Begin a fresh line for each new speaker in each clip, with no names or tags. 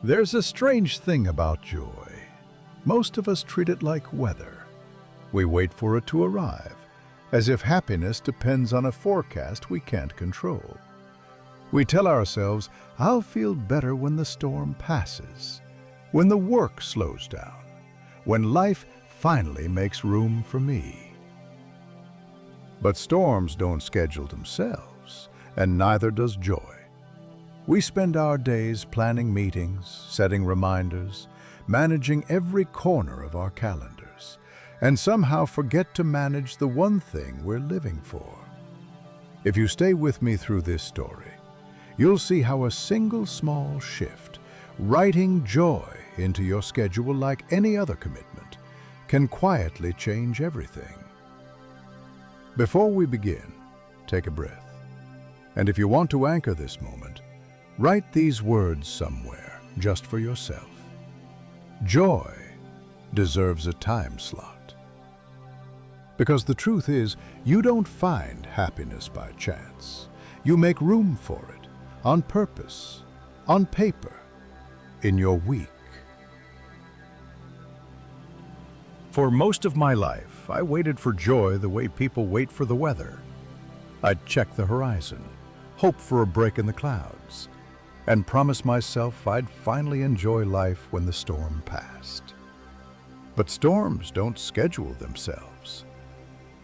There's a strange thing about joy. Most of us treat it like weather. We wait for it to arrive, as if happiness depends on a forecast we can't control. We tell ourselves, I'll feel better when the storm passes, when the work slows down, when life finally makes room for me. But storms don't schedule themselves, and neither does joy. We spend our days planning meetings, setting reminders, managing every corner of our calendars, and somehow forget to manage the one thing we're living for. If you stay with me through this story, you'll see how a single small shift, writing joy into your schedule like any other commitment, can quietly change everything. Before we begin, take a breath. And if you want to anchor this moment, write these words somewhere just for yourself. Joy deserves a time slot. Because the truth is, you don't find happiness by chance. You make room for it, on purpose, on paper, in your week. For most of my life, I waited for joy the way people wait for the weather. I'd check the horizon, hope for a break in the clouds, and promise myself I'd finally enjoy life when the storm passed. But storms don't schedule themselves,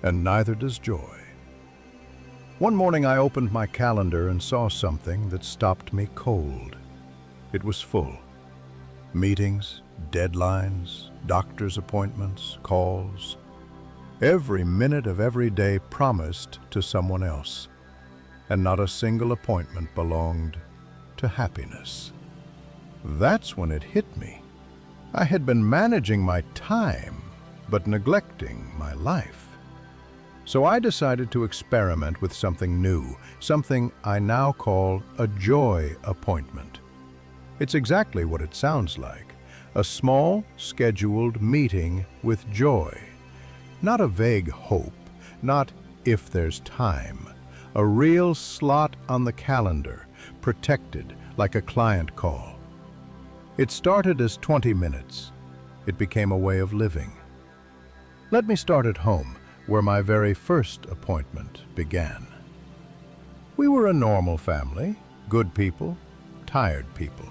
and neither does joy. One morning I opened my calendar and saw something that stopped me cold. It was full. Meetings, deadlines, doctor's appointments, calls. Every minute of every day promised to someone else, and not a single appointment belonged to happiness. That's when it hit me. I had been managing my time, but neglecting my life. So I decided to experiment with something new, something I now call a joy appointment. It's exactly what it sounds like, a small, scheduled meeting with joy. Not a vague hope, not if there's time. A real slot on the calendar, protected like a client call. It started as 20 minutes. It became a way of living. Let me start at home, where my very first appointment began. We were a normal family, good people, tired people.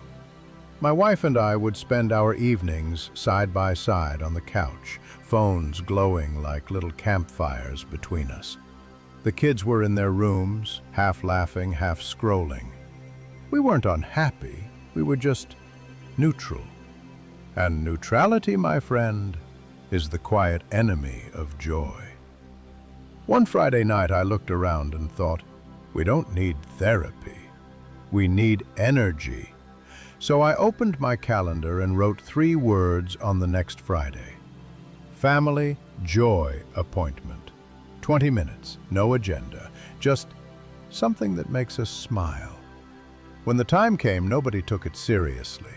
My wife and I would spend our evenings side by side on the couch, phones glowing like little campfires between us. The kids were in their rooms, half laughing, half scrolling. We weren't unhappy, we were just neutral. And neutrality, my friend, is the quiet enemy of joy. One Friday night I looked around and thought, we don't need therapy, we need energy. So I opened my calendar and wrote 3 words on the next Friday. Family joy appointment. 20 minutes, no agenda, just something that makes us smile. When the time came, nobody took it seriously.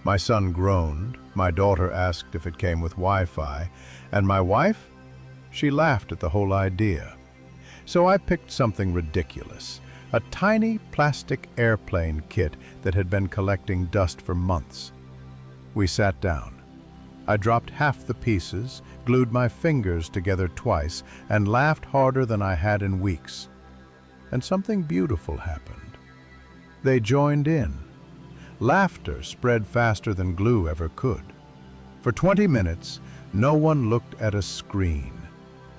My son groaned, my daughter asked if it came with Wi-Fi, and my wife, she laughed at the whole idea. So I picked something ridiculous, a tiny plastic airplane kit that had been collecting dust for months. We sat down. I dropped half the pieces, glued my fingers together twice, and laughed harder than I had in weeks. And something beautiful happened. They joined in. Laughter spread faster than glue ever could. For 20 minutes, no one looked at a screen.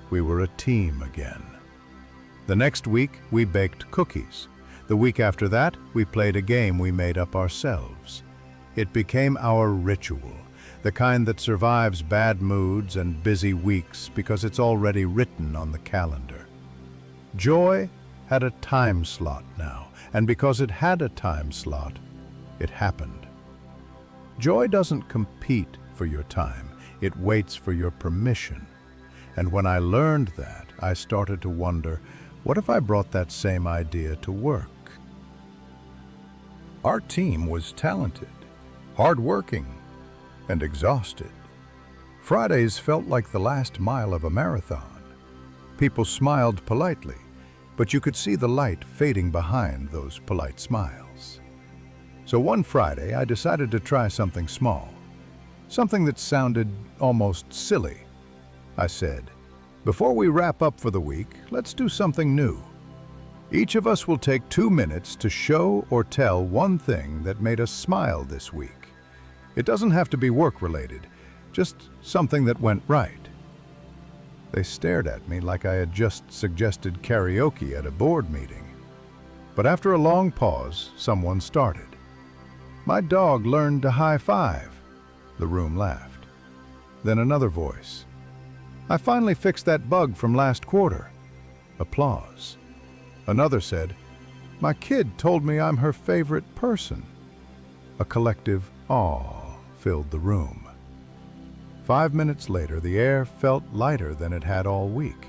We were a team again. The next week, we baked cookies. The week after that, we played a game we made up ourselves. It became our ritual, the kind that survives bad moods and busy weeks because it's already written on the calendar. Joy had a time slot now, and because it had a time slot, it happened. Joy doesn't compete for your time, it waits for your permission. And when I learned that, I started to wonder, what if I brought that same idea to work? Our team was talented, hardworking, and exhausted. Fridays felt like the last mile of a marathon. People smiled politely, but you could see the light fading behind those polite smiles. So one Friday, I decided to try something small, something that sounded almost silly. I said, "Before we wrap up for the week, let's do something new. Each of us will take 2 minutes to show or tell one thing that made us smile this week. It doesn't have to be work-related, just something that went right." They stared at me like I had just suggested karaoke at a board meeting. But after a long pause, someone started. "My dog learned to high-five." The room laughed. Then another voice. "I finally fixed that bug from last quarter." Applause. Another said, "My kid told me I'm her favorite person." A collective awe filled the room. 5 minutes later, the air felt lighter than it had all week.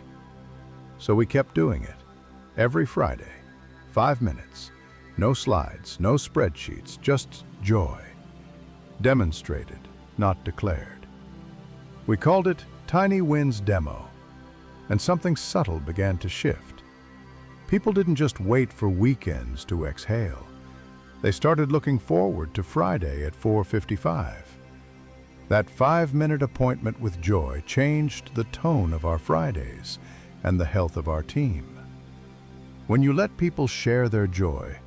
So we kept doing it. Every Friday, 5 minutes. No slides, no spreadsheets, just joy. Demonstrated, not declared. We called it Tiny Wins Demo, and something subtle began to shift. People didn't just wait for weekends to exhale. They started looking forward to Friday at 4:55. That 5-minute appointment with joy changed the tone of our Fridays and the health of our team. When you let people share their joy,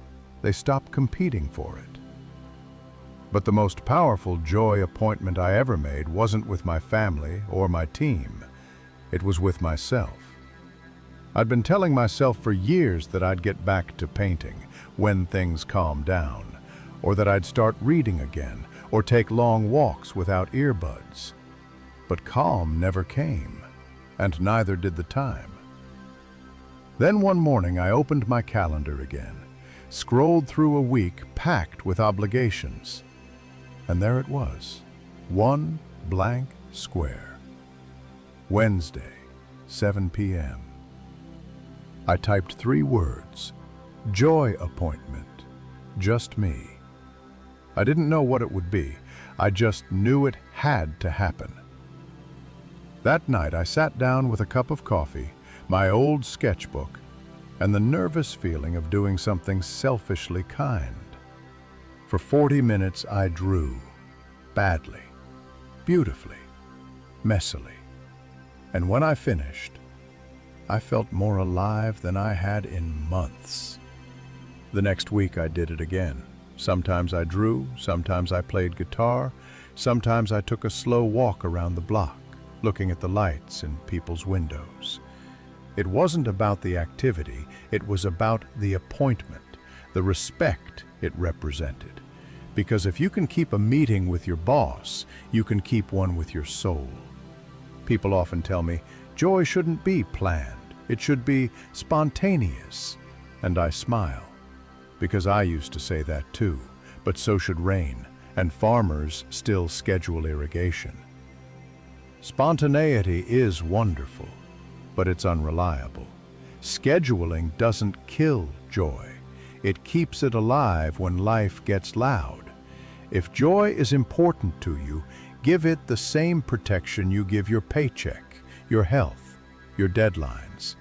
they stop competing for it. But the most powerful joy appointment I ever made wasn't with my family or my team. It was with myself. I'd been telling myself for years that I'd get back to painting when things calmed down, or that I'd start reading again, or take long walks without earbuds. But calm never came, and neither did the time. Then one morning I opened my calendar again, scrolled through a week packed with obligations, and there it was, one blank square. Wednesday, 7 p.m. I typed 3 words, joy appointment, just me. I didn't know what it would be, I just knew it had to happen. That night I sat down with a cup of coffee, my old sketchbook, and the nervous feeling of doing something selfishly kind. For 40 minutes I drew, badly, beautifully, messily. And when I finished, I felt more alive than I had in months. The next week I did it again. Sometimes I drew, sometimes I played guitar, sometimes I took a slow walk around the block, looking at the lights in people's windows. It wasn't about the activity, it was about the appointment, the respect it represented. Because if you can keep a meeting with your boss, you can keep one with your soul. People often tell me, joy shouldn't be planned, it should be spontaneous. And I smile, because I used to say that too, but so should rain, and farmers still schedule irrigation. Spontaneity is wonderful, but it's unreliable. Scheduling doesn't kill joy. It keeps it alive when life gets loud. If joy is important to you, give it the same protection you give your paycheck, your health, your deadlines.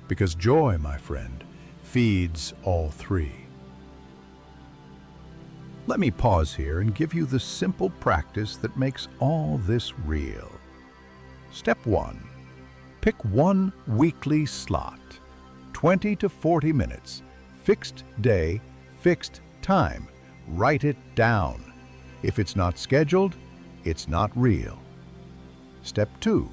Because joy, my friend, feeds all 3. Let me pause here and give you the simple practice that makes all this real. Step 1. Pick one weekly slot, 20 to 40 minutes, fixed day, fixed time. Write it down. If it's not scheduled, it's not real. Step 2.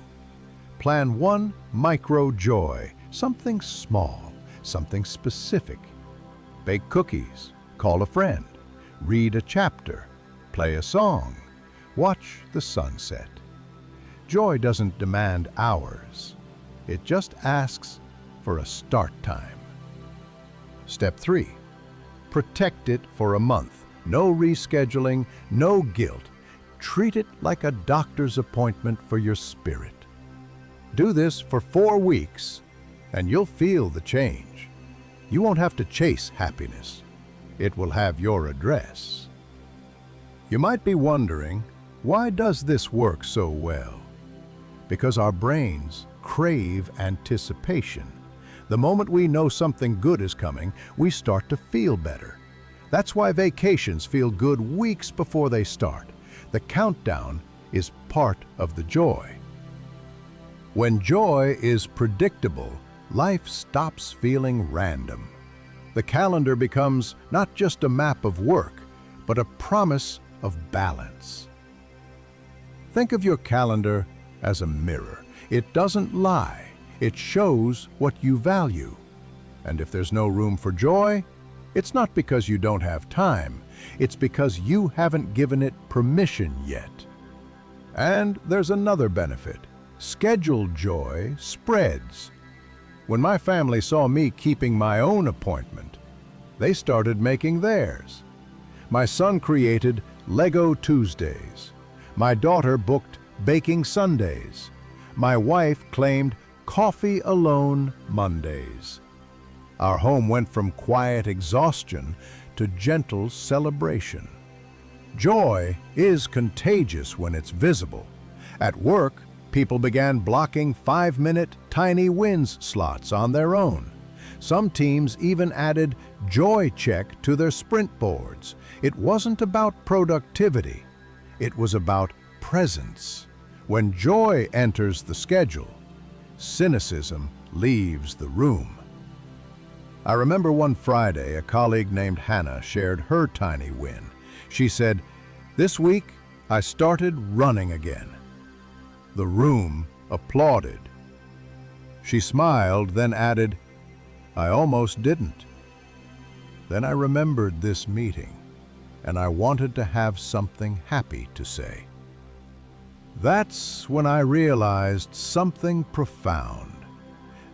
Plan one micro joy, something small, something specific. Bake cookies, call a friend, read a chapter, play a song, watch the sunset. Joy doesn't demand hours. It just asks for a start time. Step 3. Protect it for a month. No rescheduling, no guilt. Treat it like a doctor's appointment for your spirit. Do this for 4 weeks, and you'll feel the change. You won't have to chase happiness. It will have your address. You might be wondering, why does this work so well? Because our brains crave anticipation. The moment we know something good is coming, we start to feel better. That's why vacations feel good weeks before they start. The countdown is part of the joy. When joy is predictable, life stops feeling random. The calendar becomes not just a map of work, but a promise of balance. Think of your calendar as a mirror. It doesn't lie. It shows what you value. And if there's no room for joy, it's not because you don't have time. It's because you haven't given it permission yet. And there's another benefit. Scheduled joy spreads. When my family saw me keeping my own appointment, they started making theirs. My son created Lego Tuesdays. My daughter booked Baking Sundays. My wife claimed Coffee Alone Mondays. Our home went from quiet exhaustion to gentle celebration. Joy is contagious when it's visible. At work, people began blocking 5-minute tiny wins slots on their own. Some teams even added Joy Check to their sprint boards. It wasn't about productivity. It was about presence. When joy enters the schedule, cynicism leaves the room. I remember one Friday, a colleague named Hannah shared her tiny win. She said, "This week, I started running again." The room applauded. She smiled, then added, "I almost didn't." Then I remembered this meeting, and I wanted to have something happy to say. That's when I realized something profound.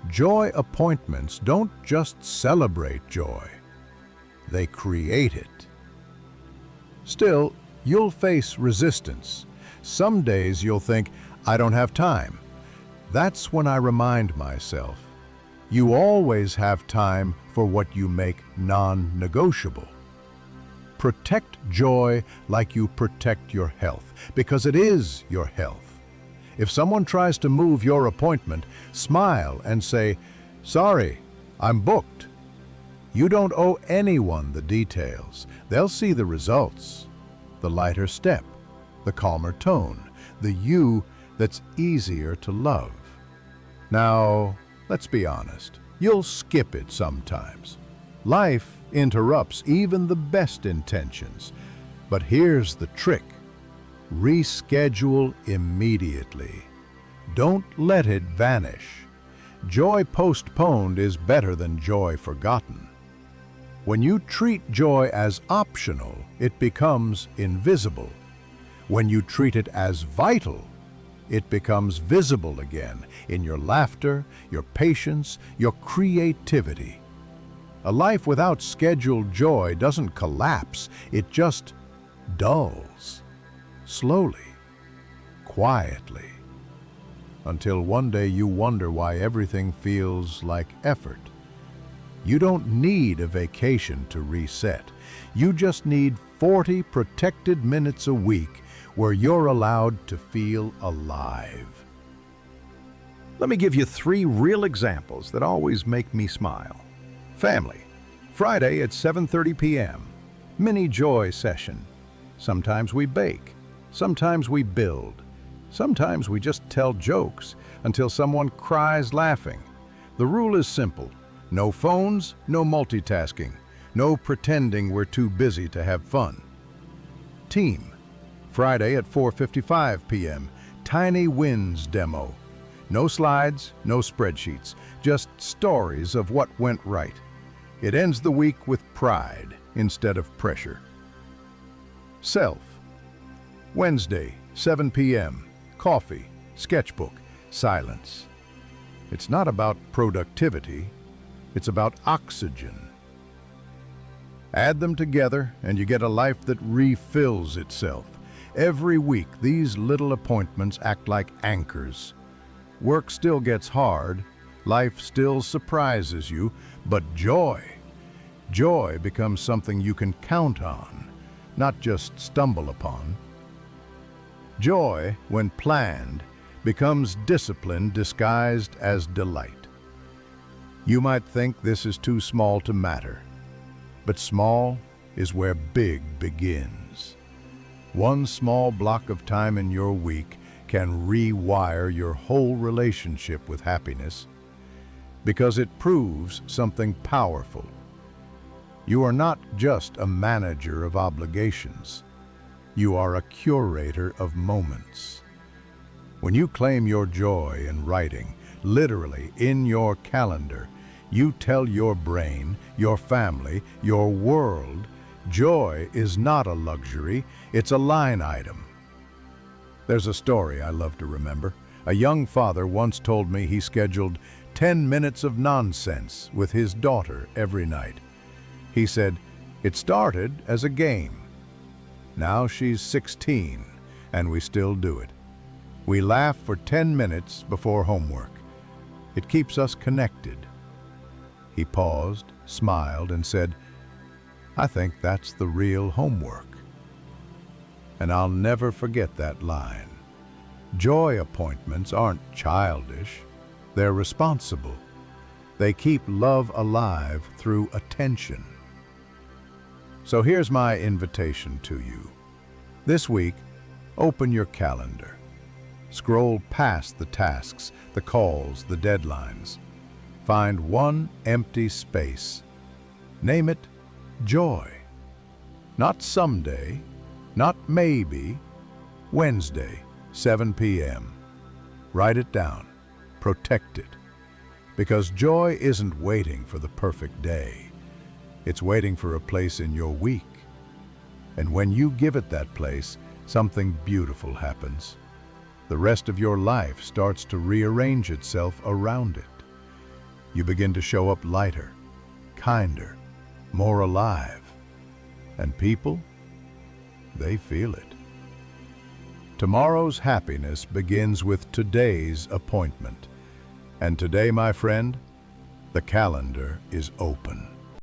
Joy appointments don't just celebrate joy, they create it. Still, you'll face resistance. Some days you'll think, "I don't have time." That's when I remind myself, you always have time for what you make non-negotiable. Protect joy like you protect your health, because it is your health. If someone tries to move your appointment, smile and say, "Sorry, I'm booked." You don't owe anyone the details. They'll see the results. The lighter step, the calmer tone, the you that's easier to love. Now, let's be honest. You'll skip it sometimes. Life interrupts even the best intentions. But here's the trick. Reschedule immediately. Don't let it vanish. Joy postponed is better than joy forgotten. When you treat joy as optional, it becomes invisible. When you treat it as vital, it becomes visible again in your laughter, your patience, your creativity. A life without scheduled joy doesn't collapse, it just dulls. Slowly, quietly, until one day you wonder why everything feels like effort. You don't need a vacation to reset. You just need 40 protected minutes a week where you're allowed to feel alive. Let me give you 3 real examples that always make me smile. Family. Friday at 7:30 p.m. Mini joy session. Sometimes we bake. Sometimes we build. Sometimes we just tell jokes until someone cries laughing. The rule is simple. No phones, no multitasking, no pretending we're too busy to have fun. Team. Friday at 4:55 p.m. Tiny wins demo. No slides, no spreadsheets, just stories of what went right. It ends the week with pride instead of pressure. Self. Wednesday, 7 p.m. Coffee, sketchbook, silence. It's not about productivity, it's about oxygen. Add them together and you get a life that refills itself. Every week, these little appointments act like anchors. Work still gets hard, life still surprises you, but joy becomes something you can count on, not just stumble upon. Joy, when planned, becomes discipline disguised as delight. You might think this is too small to matter, but small is where big begins. One small block of time in your week can rewire your whole relationship with happiness because it proves something powerful. You are not just a manager of obligations. You are a curator of moments. When you claim your joy in writing, literally in your calendar, you tell your brain, your family, your world, joy is not a luxury, it's a line item. There's a story I love to remember. A young father once told me he scheduled 10 minutes of nonsense with his daughter every night. He said, "It started as a game. Now she's 16, and we still do it. We laugh for 10 minutes before homework. It keeps us connected." He paused, smiled, and said, "I think that's the real homework." And I'll never forget that line. Joy appointments aren't childish. They're responsible. They keep love alive through attention. So here's my invitation to you. This week, open your calendar. Scroll past the tasks, the calls, the deadlines. Find one empty space. Name it joy. Not someday, not maybe, Wednesday, 7 p.m. Write it down. Protect it. Because joy isn't waiting for the perfect day. It's waiting for a place in your week. And when you give it that place, something beautiful happens. The rest of your life starts to rearrange itself around it. You begin to show up lighter, kinder, more alive. And people, they feel it. Tomorrow's happiness begins with today's appointment. And today, my friend, the calendar is open.